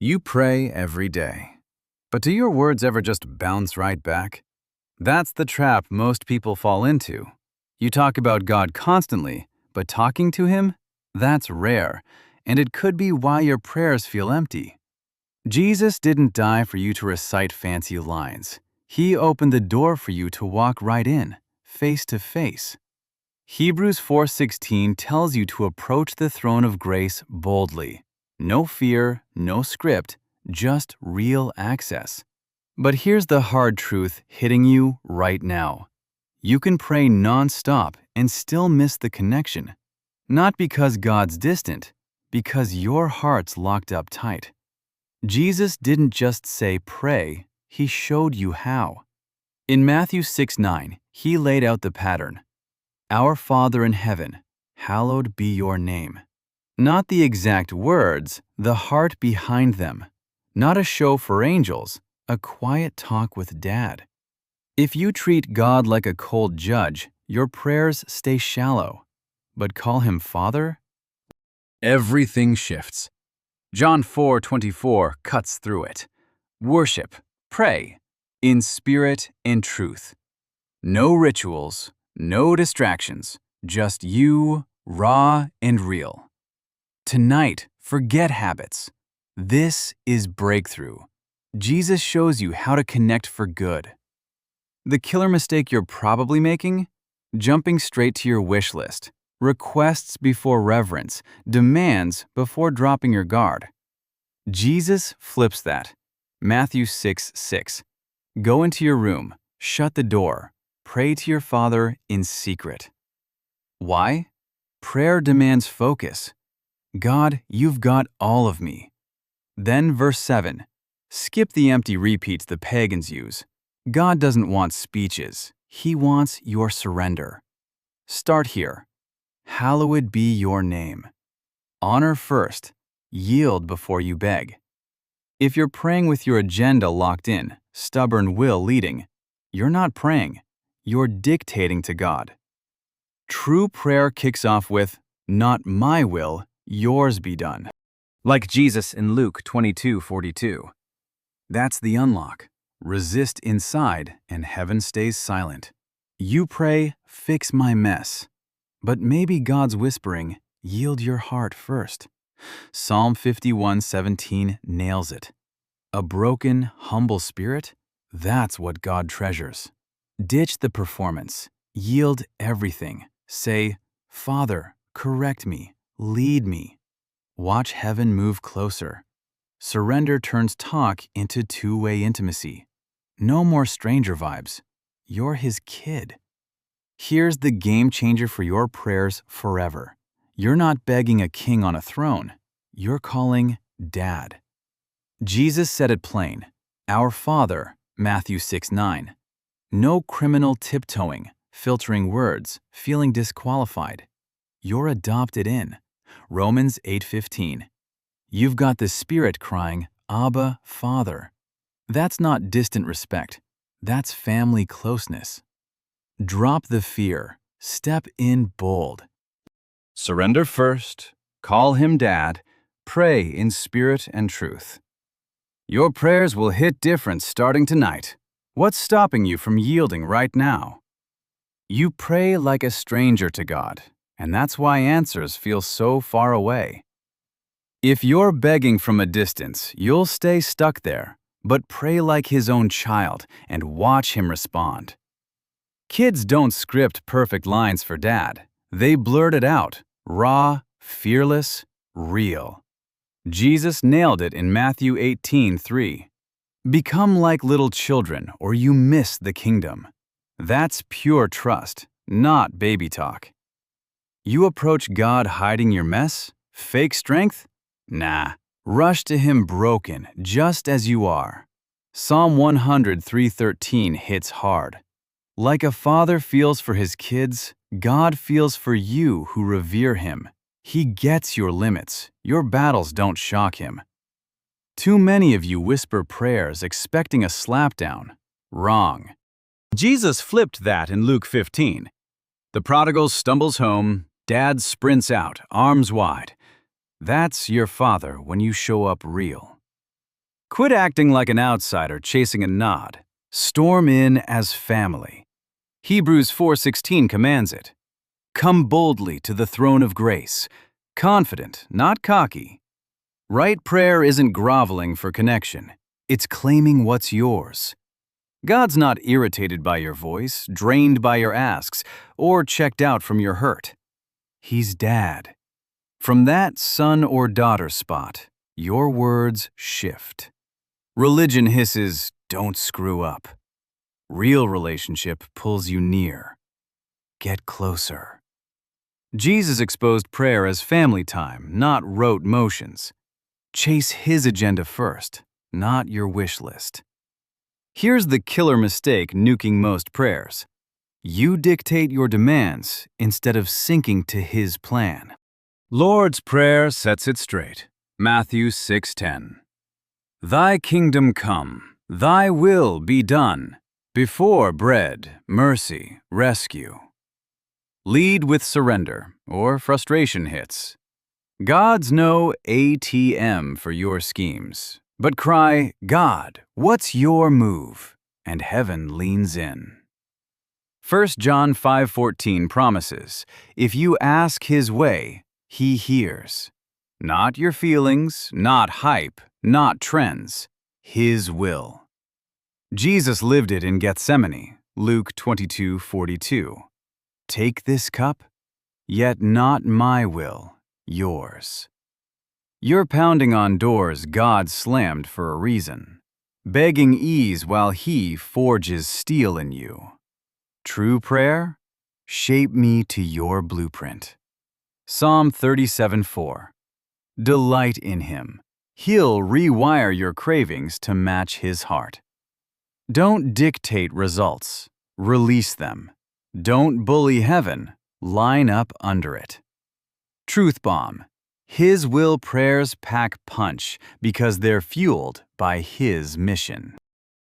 You pray every day. But do your words ever just bounce right back? That's the trap most people fall into. You talk about God constantly, but talking to Him? That's rare, and it could be why your prayers feel empty. Jesus didn't die for you to recite fancy lines. He opened the door for you to walk right in, face to face. Hebrews 4:16 tells you to approach the throne of grace boldly. No fear, no script, just real access. But here's the hard truth hitting you right now. You can pray nonstop and still miss the connection. Not because God's distant, because your heart's locked up tight. Jesus didn't just say pray, He showed you how. In Matthew 6:9, He laid out the pattern. Our Father in heaven, hallowed be your name. Not the exact words, the heart behind them. Not a show for angels, a quiet talk with Dad. If you treat God like a cold judge, your prayers stay shallow. But call Him Father? Everything shifts. John 4:24 cuts through it. Worship, pray, in spirit and truth. No rituals, no distractions, just you, raw and real. Tonight, forget habits. This is breakthrough. Jesus shows you how to connect for good. The killer mistake you're probably making? Jumping straight to your wish list. Requests before reverence, demands before dropping your guard. Jesus flips that. Matthew 6:6. Go into your room, shut the door, pray to your Father in secret. Why? Prayer demands focus. God, you've got all of me. Then verse 7. Skip the empty repeats the pagans use. God doesn't want speeches. He wants your surrender. Start here. Hallowed be your name. Honor first. Yield before you beg. If you're praying with your agenda locked in, stubborn will leading, you're not praying. You're dictating to God. True prayer kicks off with, not my will, yours be done. Like Jesus in Luke 22:42. That's the unlock. Resist inside and heaven stays silent. You pray, fix my mess. But maybe God's whispering, yield your heart first. Psalm 51:17 nails it. A broken, humble spirit? That's what God treasures. Ditch the performance. Yield everything. Say, Father, correct me, lead me. Watch heaven move closer. Surrender turns talk into two-way intimacy. No more stranger vibes. You're His kid. Here's the game changer for your prayers forever. You're not begging a king on a throne. You're calling Dad. Jesus said it plain. Our Father, Matthew 6:9. No criminal tiptoeing, filtering words, feeling disqualified. You're adopted in. Romans 8:15. You've got the Spirit crying, Abba, Father. That's not distant respect. That's family closeness. Drop the fear. Step in bold. Surrender first. Call Him Dad. Pray in spirit and truth. Your prayers will hit different starting tonight. What's stopping you from yielding right now? You pray like a stranger to God, and that's why answers feel so far away. If you're begging from a distance, you'll stay stuck there, but pray like His own child and watch Him respond. Kids don't script perfect lines for Dad. They blurt it out, raw, fearless, real. Jesus nailed it in Matthew 18:3. Become like little children or you miss the kingdom. That's pure trust, not baby talk. You approach God hiding your mess? Fake strength? Nah. Rush to Him broken, just as you are. Psalm 103:13 hits hard. Like a father feels for his kids, God feels for you who revere Him. He gets your limits. Your battles don't shock Him. Too many of you whisper prayers expecting a slapdown. Wrong. Jesus flipped that in Luke 15. The prodigal stumbles home, Dad sprints out, arms wide. That's your Father when you show up real. Quit acting like an outsider chasing a nod. Storm in as family. Hebrews 4:16 commands it. Come boldly to the throne of grace, confident, not cocky. Right prayer isn't groveling for connection. It's claiming what's yours. God's not irritated by your voice, drained by your asks, or checked out from your hurt. He's Dad. From that son or daughter spot, your words shift. Religion hisses, don't screw up. Real relationship pulls you near. Get closer. Jesus exposed prayer as family time, not rote motions. Chase his agenda first, not your wish list. Here's the killer mistake nuking most prayers. You dictate your demands instead of syncing to his plan. Lord's Prayer sets it straight. Matthew 6:10. Thy kingdom come, thy will be done. Before bread, mercy, rescue. Lead with surrender, or frustration hits. God's no ATM for your schemes, but cry, God, what's your move? And heaven leans in. 1 John 5:14 promises, if you ask his way, he hears. Not your feelings, not hype, not trends, his will. Jesus lived it in Gethsemane, Luke 22:42. Take this cup, yet not my will, yours. You're pounding on doors God slammed for a reason, begging ease while he forges steel in you. True prayer? Shape me to your blueprint. Psalm 37:4. Delight in him. He'll rewire your cravings to match his heart. Don't dictate results. Release them. Don't bully heaven. Line up under it. Truth bomb. His will prayers pack punch because they're fueled by his mission.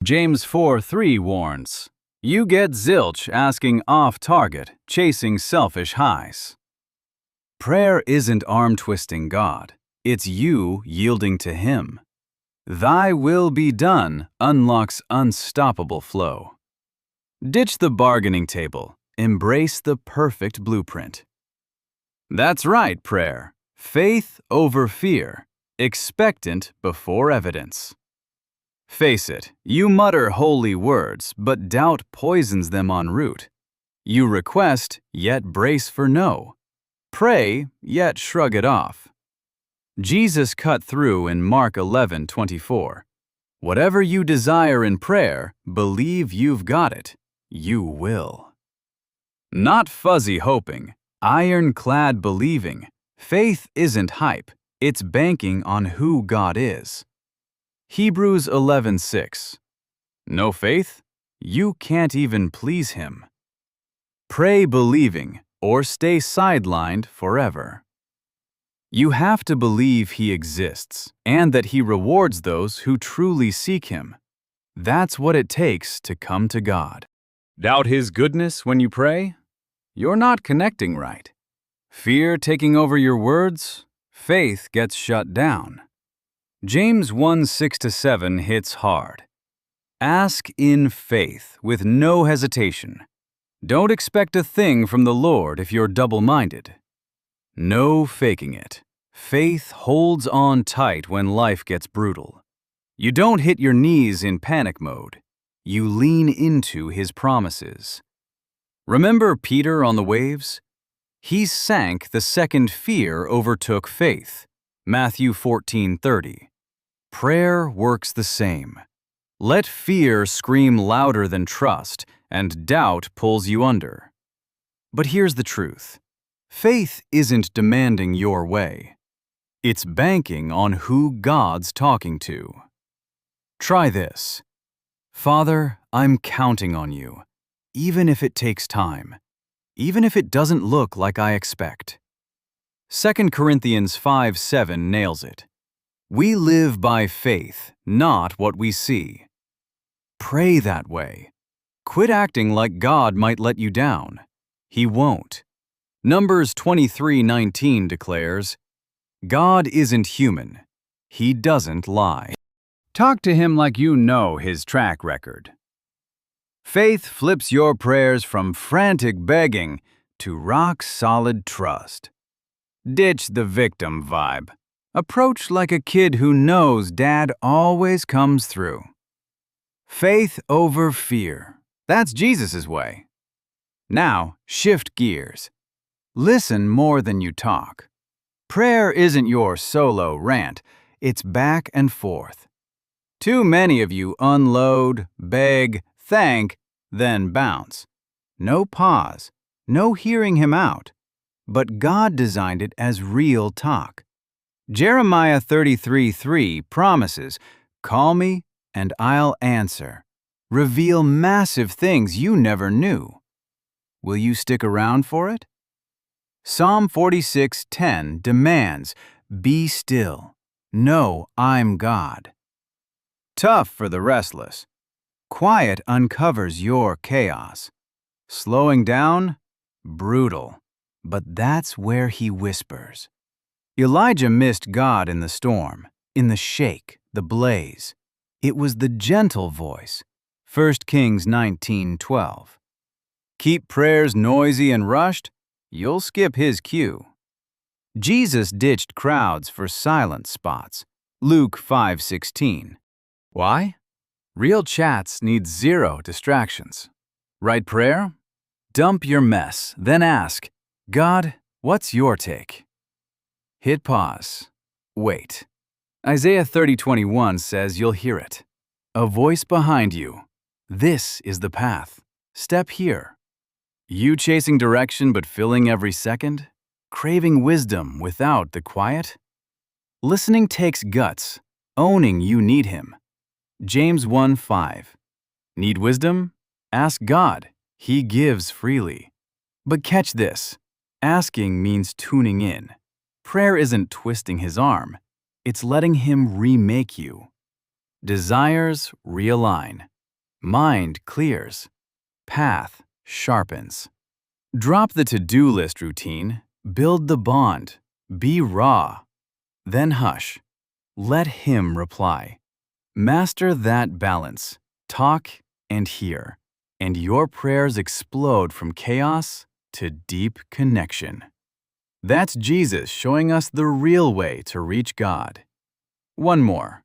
James 4:3 warns, you get zilch asking off target, chasing selfish highs. Prayer isn't arm-twisting God. It's you yielding to him. Thy will be done unlocks unstoppable flow. Ditch the bargaining table. Embrace the perfect blueprint. That's right, prayer. Faith over fear. Expectant before evidence. Face it, you mutter holy words, but doubt poisons them en route. You request, yet brace for no. Pray, yet shrug it off. Jesus cut through in Mark 11:24. Whatever you desire in prayer, believe you've got it. You will. Not fuzzy hoping, ironclad believing. Faith isn't hype, it's banking on who God is. Hebrews 11:6. No faith? You can't even please him. Pray believing, or stay sidelined forever. You have to believe he exists, and that he rewards those who truly seek him. That's what it takes to come to God. Doubt his goodness when you pray? You're not connecting right. Fear taking over your words? Faith gets shut down. James 1:6-7 hits hard. Ask in faith with no hesitation. Don't expect a thing from the Lord if you're double-minded. No faking it. Faith holds on tight when life gets brutal. You don't hit your knees in panic mode. You lean into his promises. Remember Peter on the waves? He sank the second fear overtook faith. Matthew 14:30. Prayer works the same. Let fear scream louder than trust, and doubt pulls you under. But here's the truth. Faith isn't demanding your way. It's banking on who God's talking to. Try this. Father, I'm counting on you, even if it takes time, even if it doesn't look like I expect. 2 Corinthians 5:7 nails it. We live by faith, not what we see. Pray that way. Quit acting like God might let you down. He won't. Numbers 23:19 declares, God isn't human. He doesn't lie. Talk to him like you know his track record. Faith flips your prayers from frantic begging to rock-solid trust. Ditch the victim vibe. Approach like a kid who knows Dad always comes through. Faith over fear. That's Jesus' way. Now, shift gears. Listen more than you talk. Prayer isn't your solo rant, it's back and forth. Too many of you unload, beg, thank, then bounce. No pause, no hearing him out. But God designed it as real talk. Jeremiah 33:3 promises, "Call me, and I'll answer." Reveal massive things you never knew. Will you stick around for it? Psalm 46:10 demands, "Be still. Know I'm God." Tough for the restless. Quiet uncovers your chaos. Slowing down? Brutal. But that's where he whispers. Elijah missed God in the storm, in the shake, the blaze. It was the gentle voice. 1 Kings 19:12. Keep prayers noisy and rushed, you'll skip his cue. Jesus ditched crowds for silent spots. Luke 5:16. Why? Real chats need zero distractions. Right prayer? Dump your mess, then ask, God, what's your take? Hit pause. Wait. Isaiah 30:21 says you'll hear it. A voice behind you. This is the path. Step here. You chasing direction but filling every second? Craving wisdom without the quiet? Listening takes guts. Owning you need him. James 1:5. Need wisdom? Ask God. He gives freely. But catch this. Asking means tuning in. Prayer isn't twisting his arm. It's letting him remake you. Desires realign. Mind clears. Path sharpens. Drop the to-do list routine. Build the bond. Be raw. Then hush. Let him reply. Master that balance. Talk and hear. And your prayers explode from chaos to deep connection. That's Jesus showing us the real way to reach God. One more.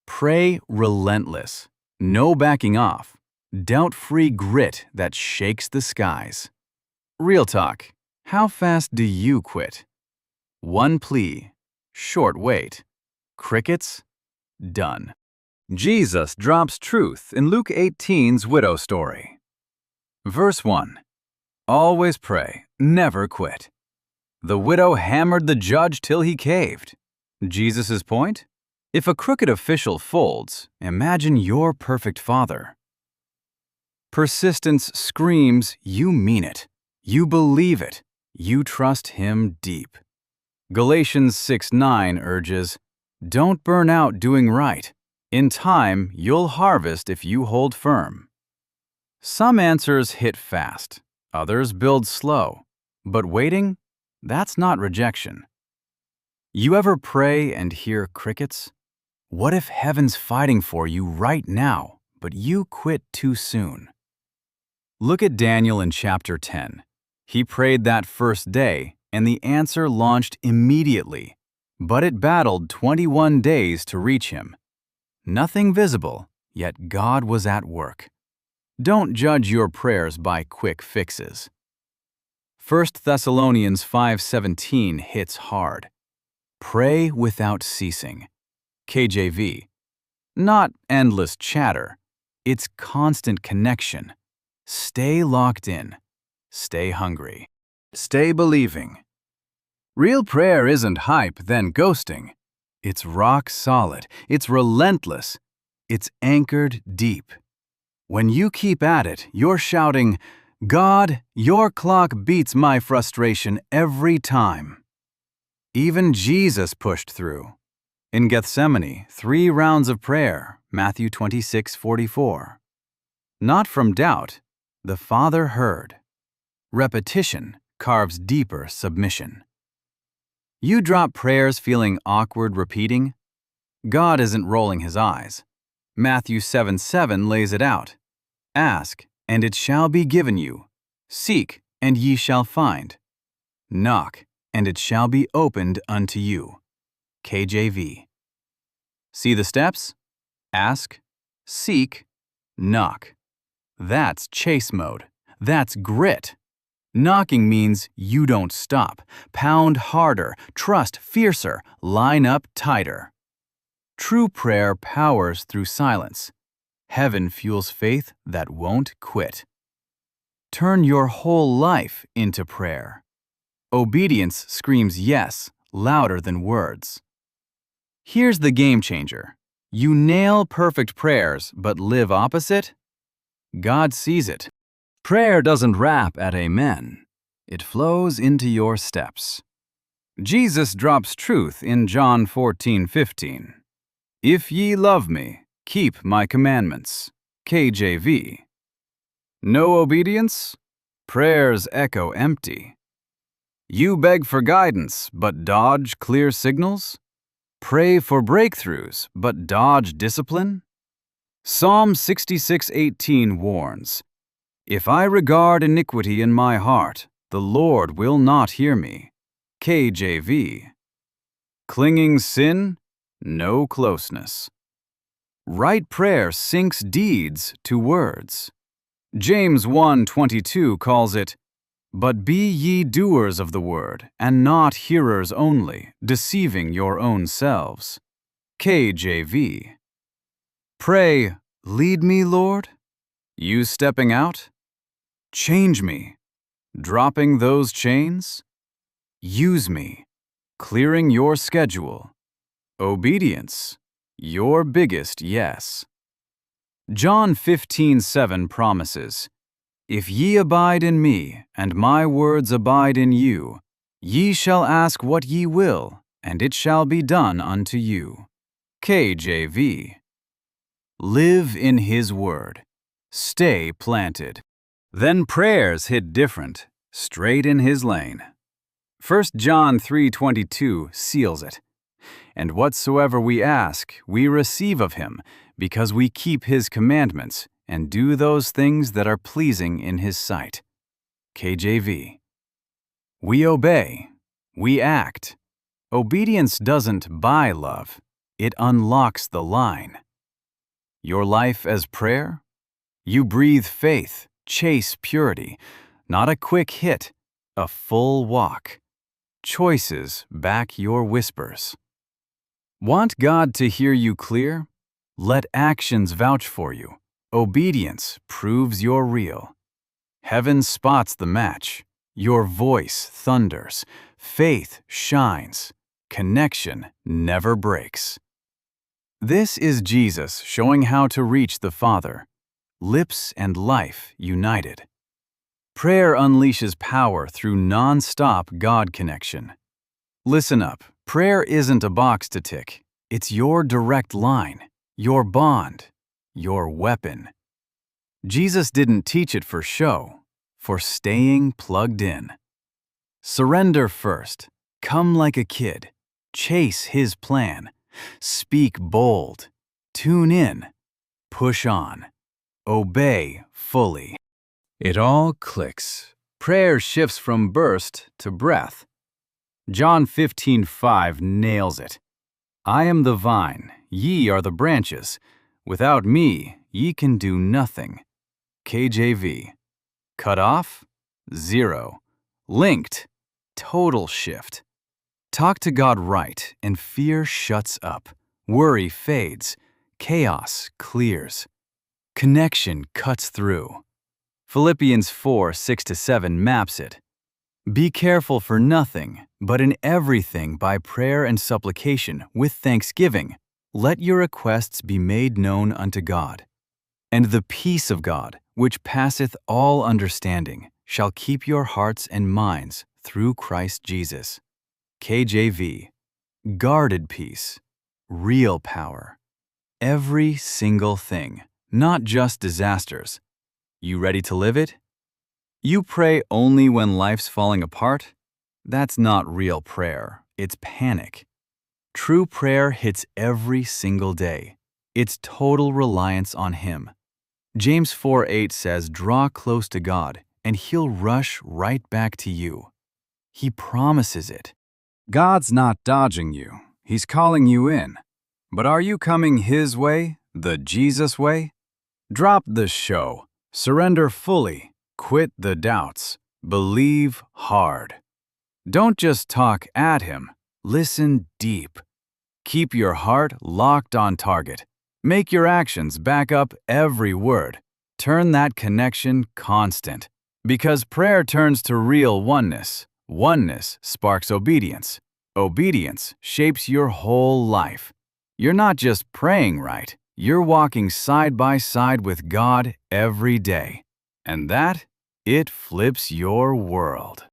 Pray relentless. No backing off. Doubt-free grit that shakes the skies. Real talk. How fast do you quit? One plea. Short wait. Crickets? Done. Jesus drops truth in Luke 18's widow story. Verse 1. Always pray, never quit. The widow hammered the judge till he caved. Jesus' point? If a crooked official folds, imagine your perfect father. Persistence screams, you mean it. You believe it. You trust him deep. Galatians 6:9 urges, don't burn out doing right. In time, you'll harvest if you hold firm. Some answers hit fast, others build slow. But waiting? That's not rejection. You ever pray and hear crickets? What if heaven's fighting for you right now, but you quit too soon? Look at Daniel in chapter 10. He prayed that first day, and the answer launched immediately. But it battled 21 days to reach him. Nothing visible, yet God was at work. Don't judge your prayers by quick fixes. 1 Thessalonians 5:17 hits hard. Pray without ceasing. KJV. Not endless chatter. It's constant connection. Stay locked in. Stay hungry. Stay believing. Real prayer isn't hype, then ghosting. It's rock solid. It's relentless. It's anchored deep. When you keep at it, you're shouting, God, your clock beats my frustration every time. Even Jesus pushed through. In Gethsemane, 3 rounds of prayer, Matthew 26:44. Not from doubt, the Father heard. Repetition carves deeper submission. You drop prayers feeling awkward repeating? God isn't rolling his eyes. Matthew 7:7 lays it out. Ask, and it shall be given you. Seek, and ye shall find. Knock, and it shall be opened unto you. KJV. See the steps? Ask, seek, knock. That's chase mode. That's grit. Knocking means you don't stop. Pound harder, trust fiercer, line up tighter. True prayer powers through silence. Heaven fuels faith that won't quit. Turn your whole life into prayer. Obedience screams yes louder than words. Here's the game changer. You nail perfect prayers but live opposite? God sees it. Prayer doesn't wrap at amen. It flows into your steps. Jesus drops truth in John 14:15. If ye love me, keep my commandments. KJV. No obedience? Prayers echo empty. You beg for guidance, but dodge clear signals? Pray for breakthroughs, but dodge discipline? Psalm 66:18 warns, If I regard iniquity in my heart, the Lord will not hear me. KJV. Clinging sin? No closeness. Right prayer syncs deeds to words. James 1:22 calls it, But be ye doers of the word, and not hearers only, deceiving your own selves. KJV. Pray, lead me, Lord? You stepping out? Change me. Dropping those chains? Use me. Clearing your schedule. Obedience. Your biggest yes. John 15:7 promises, If ye abide in me, and my words abide in you, ye shall ask what ye will, and it shall be done unto you. KJV. Live in his word. Stay planted. Then prayers hit different, straight in his lane. 1 John 3:22 seals it. And whatsoever we ask, we receive of him, because we keep his commandments and do those things that are pleasing in his sight. KJV. We obey. We act. Obedience doesn't buy love. It unlocks the line. Your life as prayer? You breathe faith, chase purity, not a quick hit, a full walk. Choices back your whispers. Want God to hear you clear? Let actions vouch for you. Obedience proves you're real. Heaven spots the match. Your voice thunders. Faith shines. Connection never breaks. This is Jesus showing how to reach the Father. Lips and life united. Prayer unleashes power through non-stop God connection. Listen up. Prayer isn't a box to tick. It's your direct line, your bond, your weapon. Jesus didn't teach it for show, for staying plugged in. Surrender first. Come like a kid. Chase his plan. Speak bold. Tune in. Push on. Obey fully. It all clicks. Prayer shifts from burst to breath. John 15:5 nails it. I am the vine, ye are the branches. Without me, ye can do nothing. KJV. Cut off? Zero. Linked? Total shift. Talk to God right, and fear shuts up. Worry fades. Chaos clears. Connection cuts through. Philippians 4:6-7 maps it. Be careful for nothing, but in everything by prayer and supplication with thanksgiving, let your requests be made known unto God. And the peace of God, which passeth all understanding, shall keep your hearts and minds through Christ Jesus. KJV. Guarded peace. Real power. Every single thing, not just disasters. You ready to live it? You pray only when life's falling apart? That's not real prayer. It's panic. True prayer hits every single day. It's total reliance on Him. James 4:8 says, "Draw close to God, and He'll rush right back to you." He promises it. God's not dodging you. He's calling you in. But are you coming His way, the Jesus way? Drop the show. Surrender fully. Quit the doubts. Believe hard. Don't just talk at Him. Listen deep. Keep your heart locked on target. Make your actions back up every word. Turn that connection constant. Because prayer turns to real oneness. Oneness sparks obedience. Obedience shapes your whole life. You're not just praying right, you're walking side by side with God every day. And that, it flips your world.